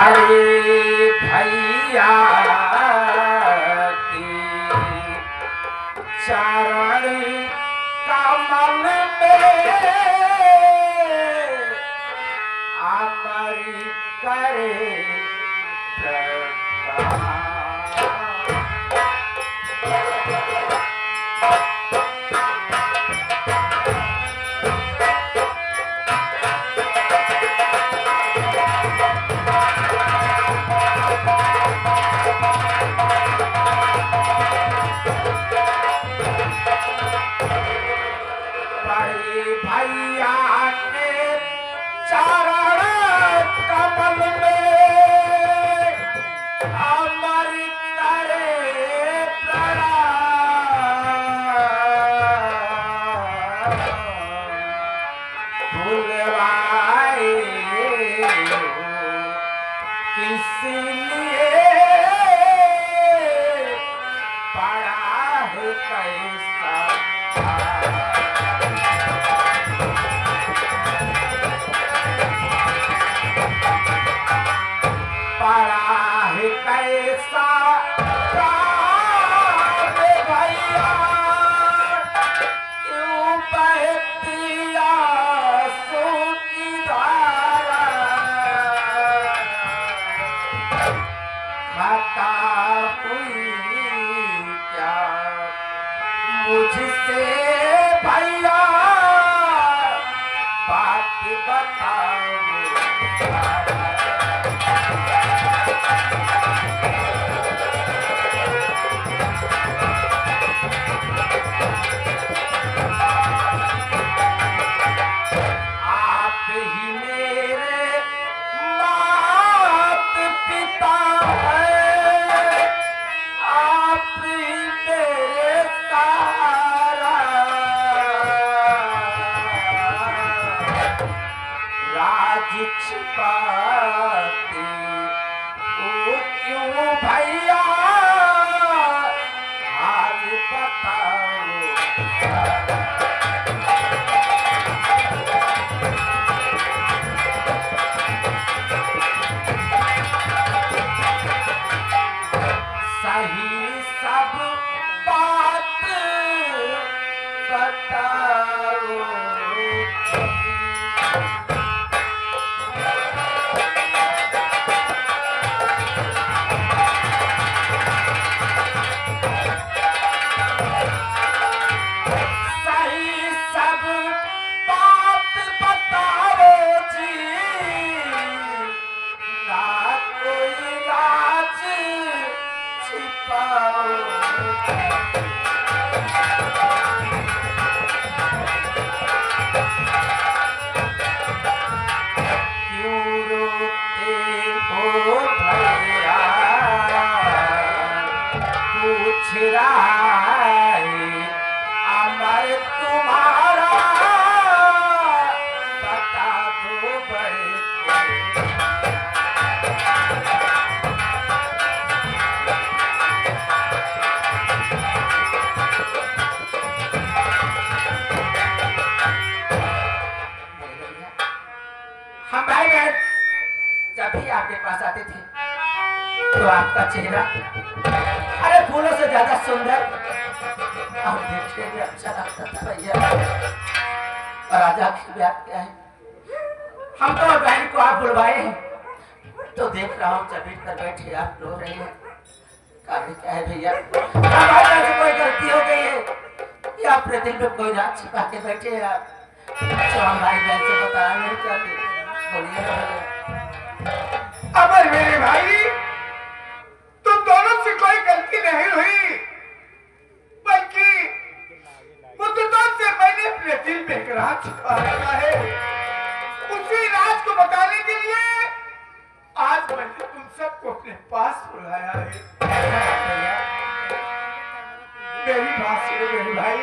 अरे भैया की चरण कमल में आमरी करे प्रणाम। भैया के चरण कमल में अमर करे प्रणाम। भूलवाए किसी लिए पड़ा है कैसा कैसा भैया क्यों बहती आंसू की धारा खता हुई क्या मुझसे भैया बात बताओ। छिपाते ओ क्यों भैया हाल बताओ। सही सब बात बताओ। अमर तुम्हारा बता दो बड़े हम भाई बहन जब भी आपके पास आते थे तो आपका चेहरा अरे फूलों से ज्यादा सुंदर और देखने में अच्छा लगता था भैया। और आज आपकी बात क्या है, हम तो बहन को आप बुलवाए हैं तो देख रहा हूँ चपेट कर बैठे आप रो रहे हैं। कारण क्या है भैया, हमारे से कोई गलती हो गई है या अपने दिल में कोई राज छिपा के बैठे हैं आप जो हम भाई बहन से बताया नहीं चाहते। बोलिए भैया। अमर मेरे भाई तुम दोनों से कोई गलती नहीं हुई, बल्कि मुद्दतों से मैंने अपने दिल में एक राज छिपा रखा है। उसी राज को बताने के लिए आज मैंने तुम सबको अपने पास बुलाया है। मेरी बात सुनो मेरे भाई।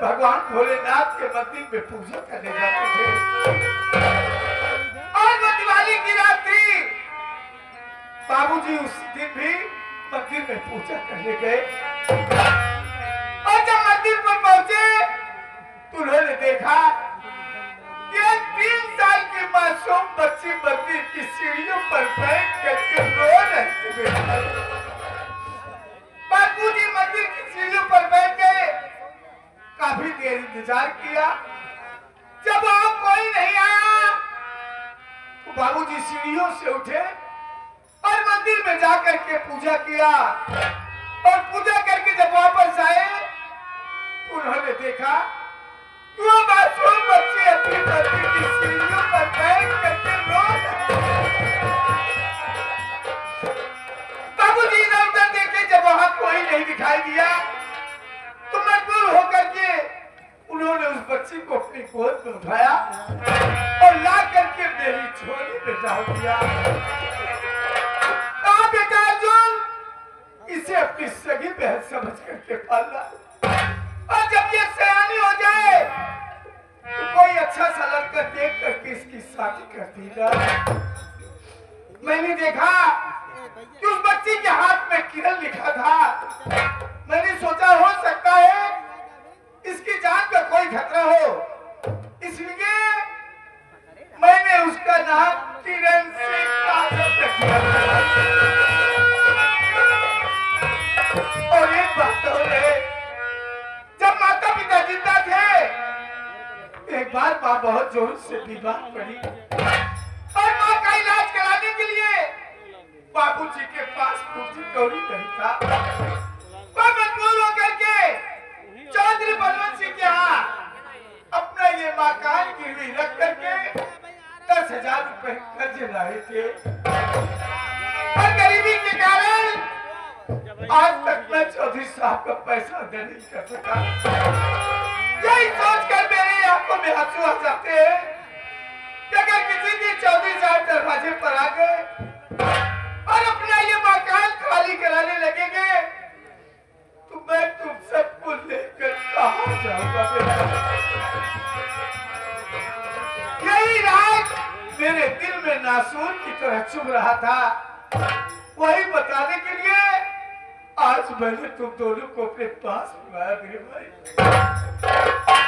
भगवान भोलेनाथ के मंदिर में पूजा करने जाते थे और वो दिवाली की रात थी। बाबूजी उस दिन भी मंदिर में पूजा करने गए और जब मंदिर पर पहुंचे तो उन्होंने देखा कि एक 3 साल की मासूम बच्ची मंदिर की सीढ़ियों पर बैठ करके रो रही थी। बाबूजी मंदिर की सीढ़ियों पर बैठ गए, काफी देर इंतजार किया। जब वहां कोई नहीं आया तो बाबूजी सीढ़ियों से उठे और मंदिर में जाकर के पूजा किया और पूजा करके जब वापस आए तो उन्होंने देखा कि वो मासूम बच्ची अपनी मंदिर की सीढ़ियों पर बैठ करके रो रही है। बाबूजी इधर उधर देखे, जब वहां कोई नहीं दिखाई दिया तो मजबूर होकर के उन्होंने उस बच्ची को अपनी गोद में उठाया और ला करके मेरी झोली में डाल दिया। कहा बेटा अर्जुन, इसे अपनी सगी बहन समझ करके पालना और जब ये सयानी हो जाए तो कोई अच्छा सा लड़का देख करके इसकी शादी कर देगा। मैंने देखा कि उस बच्ची के हाथ में किरण लिखा था। मैंने सोचा हो सकता है इसकी जान का कोई खतरा हो, इसलिए मैंने उसका नाम किरण से रख दिया। और एक बात तो है, जब माता पिता जिंदा थे एक बार माँ बहुत जोर से बीमार पड़ी और माँ का इलाज कराने के लिए बाबूजी के पास पूरी कौड़ी नहीं था। मजबूर होकर के चौधरी बलवंत सिंह के यहाँ अपना ये मकान गिरवी रख करके 10,000 रुपए कर्ज लाए थे और गरीबी के कारण आज तक मैं चौधरी साहब का पैसा अदा नहीं कर सका। यही सोचकर मेरी आंखों में आंसू आ जाते हैं कि अगर किसी दिन चौधरी साहब दरवाजे पर आ गए और अपना ये मकान खाली कराने लगेंगे तो मैं तुम सबको लेकर कहां जाऊंगा बेटा। यही राज मेरे दिल में नासूर की तरह चुभ रहा था, वही बताने के लिए आज मैंने तुम दोनों को अपने पास बुलाया। मेरे भाई,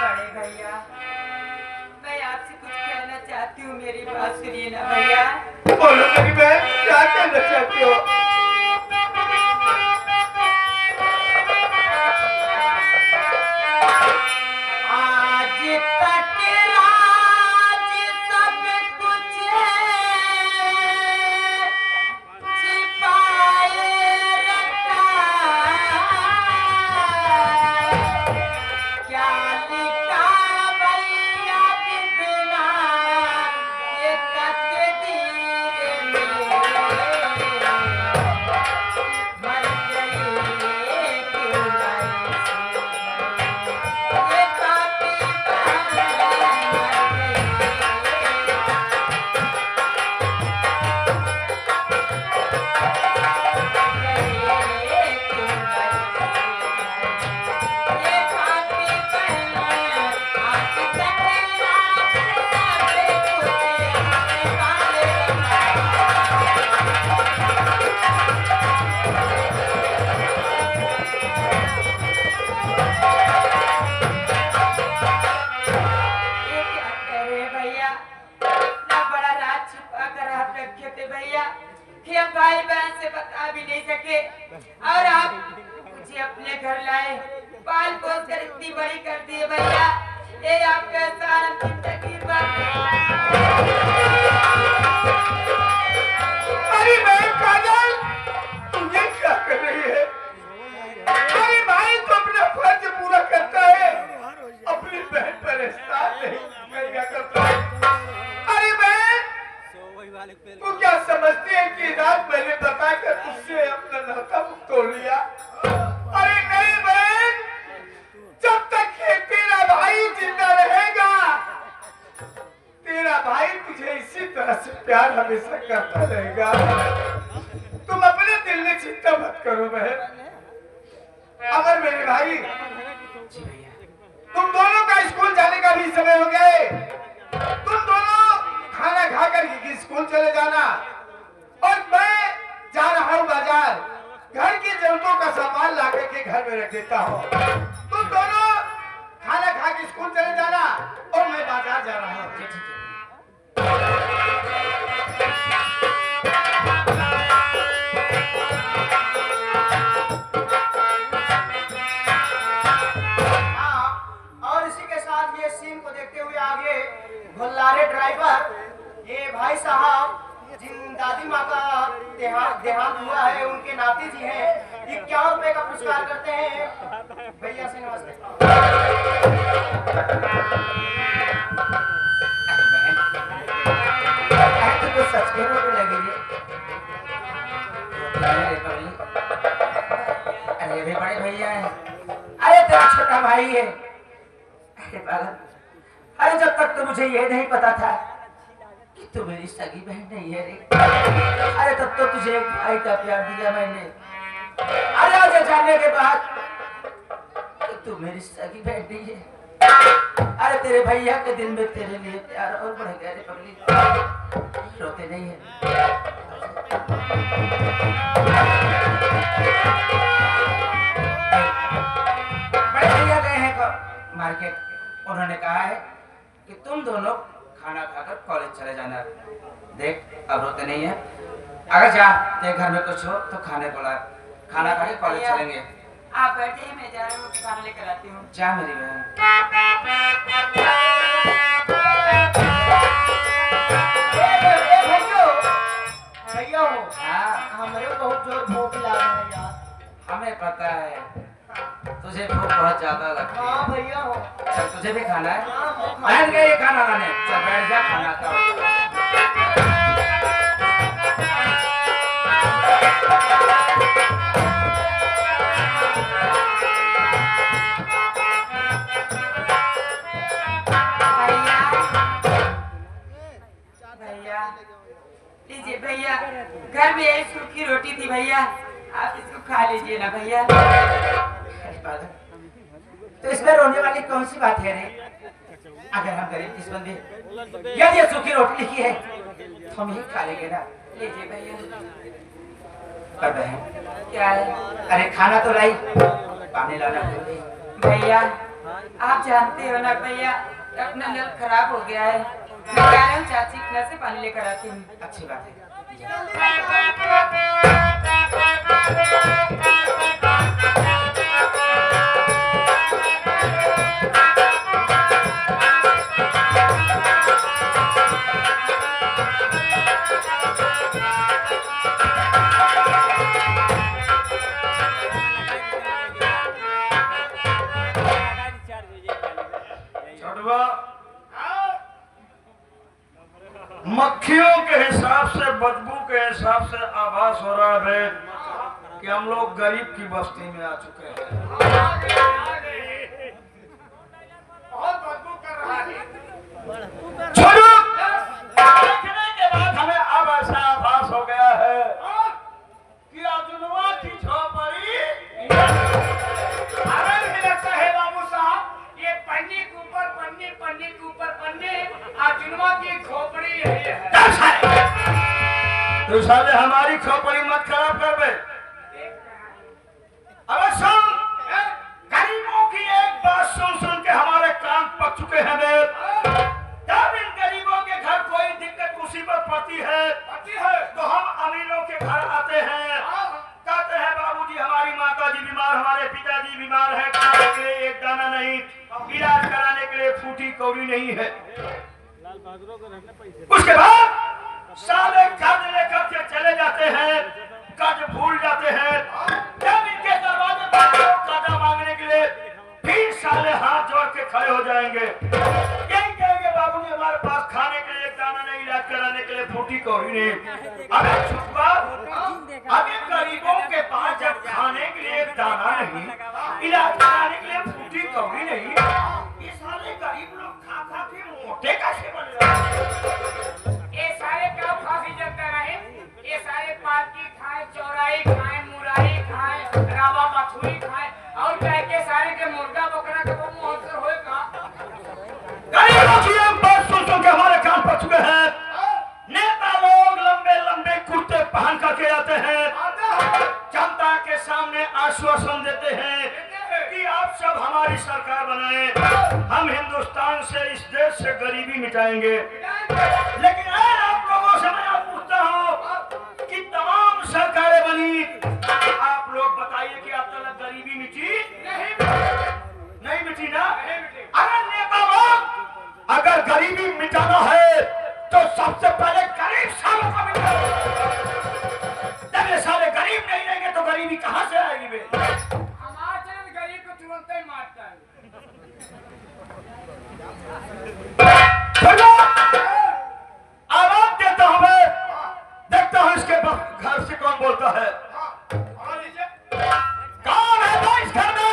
बड़े भैया, मैं आपसे कुछ कहना चाहती हूँ, मेरी बात सुनिए ना भैया। बोलो मेरी बहन, क्या कहना चाहती हो? आज तक राज सब कुछ छिपाए रखा, क्या लिखा भैया बिना ये तकदीर में मर गई क्यों ये काटी कि हम भाई बहन से बता भी नहीं सके और आप मुझे अपने घर लाए, पाल पोस कर इतनी बड़ी कर दिए भैया। ये आपका एहसान हम जिंदगी भर। अरे बहन काजल, तुम ये क्या कर रही है? अरे भाई तो अपना फर्ज पूरा करता है, अपनी बहन पर एहसान नहीं करेगा। तू क्या समझती है कि रात मैंने बताकर उससे अपना नाता तोड़ लिया? अरे नहीं बहन, जब तक ये तेरा भाई जिंदा रहेगा तेरा भाई तुझे इसी तरह से प्यार हमेशा करता रहेगा। तुम अपने दिल में चिंता मत करो बहन। अमर मेरे भाई, तुम दोनों का स्कूल जाने का भी समय हो गया है। तुम दोनों खाना खा कर स्कूल चले जाना और मैं जा रहा हूँ बाजार। घर की जरूरतों का सामान ला के घर में रख देता हूँ। तुम दोनों खाना खा के स्कूल चले जाना और मैं बाजार जा रहा हूँ। और इसी के साथ ये सीन को देखते हुए आगे भुल्लारे ड्राइवर, ये भाई साहब जिन दादी माँ का देहांत हुआ है उनके नाती जी हैं, 51 रुपए का पुरस्कार करते हैं। भैया से नमस्ते। तो सच कहने को लगी अरे वे बड़े भैया हैं, अरे तेरा छोटा भाई है। अरे पागल, अरे जब तक तो मुझे ये नहीं पता था कि तू मेरी सगी बहन नहीं है रे। अरे तब तो तुझे एक भाई का प्यार दिया मैंने। अरे आज जानने के बाद कि तू मेरी सगी बहन नहीं है। अरे तेरे भैया के दिल में तेरे लिए प्यार और बढ़ गया रे पगली। रोते नहीं है। बड़े भैया गए हैं मार्केट, उन्होंने कहा है कि तुम दोनों खाना खाकर कॉलेज चले जाना। देख अब रोते नहीं है। अगर जा तेरे घर में कुछ हो तो खाने को ला, खाना खा के कॉलेज चलेंगे। आप बैठे, मैं जा रही हूँ, खाना लेकर आती हूँ। जा मेरी बहन। भैया हो, हाँ हमारे बहुत जोर भूख लगा है यार। हमें पता है तुझे भूख बहुत ज्यादा लगती है। हाँ भैया हो। चल तुझे भी खाना है। हाँ, बैठ गए ये खाना लाने। चल बैठ जा, खाना खाओ। लीजिए भैया, घर में यही सूखी रोटी थी भैया, आप इसको खा लीजिए ना भैया। तो इसमें रोने वाली कौन सी बात है रे? अगर हम गरीब किस बंदे यदि ये सूखी रोटी लिखी है तो हम यही खा लेंगे ना। लीजिए भैया। पर बहन क्या है? अरे खाना तो लाई, पानी लाना भूल गई। भैया आप जानते हो ना भैया, अपना नल खराब हो गया है। मैं कह रहा हूँ चाची के नल से पानी लेकर आती हूँ। अच्छी बात है। मक्खियों के हिसाब से, बदबू के हिसाब से आभास हो रहा है कि हम लोग गरीब की बस्ती में आ चुके हैं। बहुत बदबू कर रहा है। छोड़ो, देखने के बाद हमें अब ऐसा आभास हो गया है कि अर्जुनवा की झोपड़ी। अरे मुझे लगता है बाबू साहब, ये पन्नी के ऊपर पन्नी, पन्नी के ऊपर पन्नी, अर्जुनवा की खोपड़ी यही है। तो साले हमारी खोपड़ी मत खराब कर बे। अबे सुन, गरीबों की एक बात सुन सुन के हमारे कान पक चुके हैं बे। जब इन गरीबों के घर कोई दिक्कत मुसीबत पड़ती है तो हम अमीरों के घर आते हैं, कहते हैं बाबूजी हमारी माता जी बीमार, हमारे पिताजी बीमार है, खाने के लिए एक दाना नहीं, इलाज कराने के लिए फूटी कौड़ी नहीं है। उसके बाद साले कर्ज लेकर के चले जाते हैं, कर्ज भूल जाते हैं। जब इनके दरवाजे पर लोग कर्जा मांगने के लिए फिर साले हाथ जोड़ के खड़े हो जाएंगे, यही कहेंगे बाबूजी हमारे पास खाने के लिए एक दाना नहीं, इलाज कराने के लिए फूटी कौड़ी नहीं। अबे छुपा, अबे गरीबों के पास जब खाने के लिए दाना नहीं, इलाज कराने के लिए फूटी कौड़ी नहीं, ये सारे गरीब लोग खा खा के मोटे कैसे बन रहे हैं? ये सारे क्या फांसी जलते रहे, ये सारे पालकी खाए, चौराई खाए, मुराई खाए, रावा मथुरी खाए और कह के सारे के मुर्गा बकरा के वो मुहस्सर होए का। गरीबों की एक बात सुन के हमारे कान पक चुके हैं। नेता लोग लंबे लंबे कुर्ते पहन करके आते हैं, जनता के सामने आश्वासन देते हैं कि आप सब हमारी सरकार बनाएं, हम हिंदुस्तान से, इस देश से गरीबी मिटाएंगे। लेकिन आप लोगों से मैं पूछता हूँ कि तमाम सरकारें बनी, आप लोग बताइए कि आप तक गरीबी मिटी? नहीं मिटी ना? अगर नेता लोग अगर गरीबी मिटाना है तो सबसे पहले गरीब सालों को मिटाओ। जब ये सारे गरीब नहीं रहेंगे तो गरीबी कहाँ से आएगी बे? हमारा चैनल गरीब को तुरंत ही मारता है। चलो, आवाज देता हूँ मैं, देखता हूँ इसके घर से कौन बोलता है। कौन है वो इस घर में?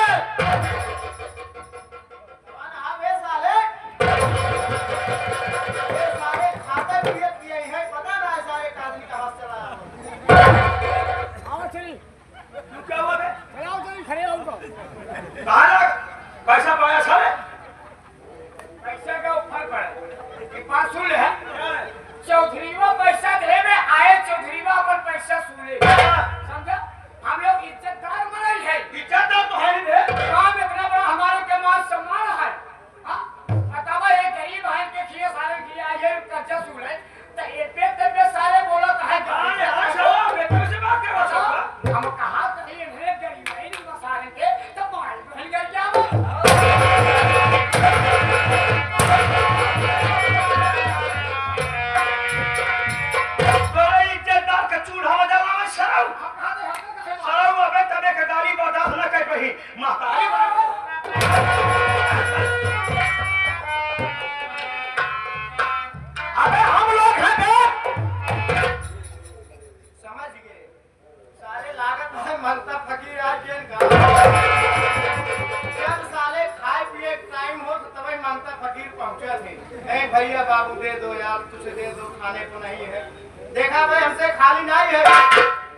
पैसा पाया सारे? पैसा का ऊपर पड़ा, ये पासूल है। चौधरीवा पैसा दे में आए, चौधरीवा अपन पैसा सूले। समझा? हम लोग इज्जतदार बने हैं। इज्जतदार तो है ही बे। काम इतना बड़ा हमारे के मान सम्मान है। हाँ? बतावा ये गरीब है के खिए सारे खिए आए कर्जा सूले, तो ये पे सारे बोला कहे कहाँ है? हाँ, चलो, बेटे से बात करो सबका। हम कहा कहीं इन्हें गरीब है नहीं बसाने के, तब भाई बहन कर क्या वो? इज्जतदार का चूल्हा में जला में शराब शराब अबे तबे के गाली बर्दाश्त न कर पाई महतारी अबे हम लोग हैं बे। समझ गए सारे लागत है मनता फकीर आज का जब साले खाए पिए टाइम हो तो तभी मनता फकीर पहुंचे थे। नहीं भैया बाबू दे दो यार, तुझे दे दो, खाने को नहीं है। देखा भाई हमसे खाली नहीं है,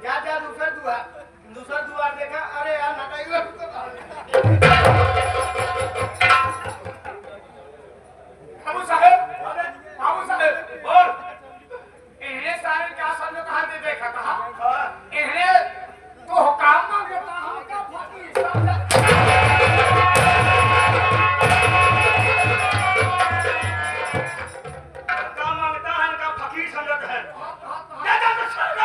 जा जा दूसरा दुआर देखा, अरे यार नटाई बाबू साहब बोल, इन्हें सारे क्या समझो कहा दे देखा कहा इन्हें तो हुकाम मांगता हम क्या फकीर समझा। का मांगता है इनका फकीर समझत है। जा जा तो चल जा।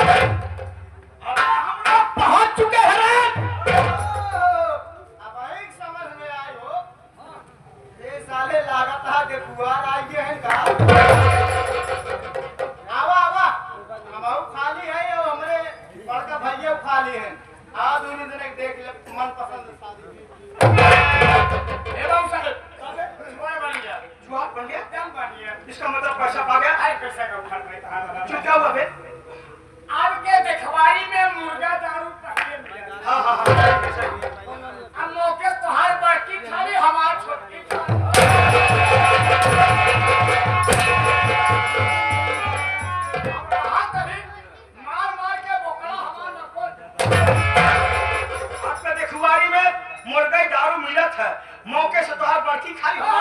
अबे हम लोग पहुंच चुके हैं रे। अब एक समझ में आए हो, ये साले लागत है के बुआर आई गए हैं का। आवा हम खाली है और हमरे बड़का भैया खाली है। आ दोनों जने देख ले मन पसंद शादी की। ए बाबू साहब छुआ बन गया, छुआ बन गया? दम बन गया। इसका मतलब पैसा पा गया? आए पैसा का उठा नहीं कहा था। क्यों क्या हुआ बे? आज के दिखवारी में मुर्गा दारू पकड़े मिला। हाँ हाँ हाँ हम मौके तुहार बड़की खाली हमार छोटकी खाली। कहा तभी मार के बोकड़ा हमार नको। आपका देखुआरी में मुर्गा दारू मिलत है, मौके से तो आप बड़की खाली हो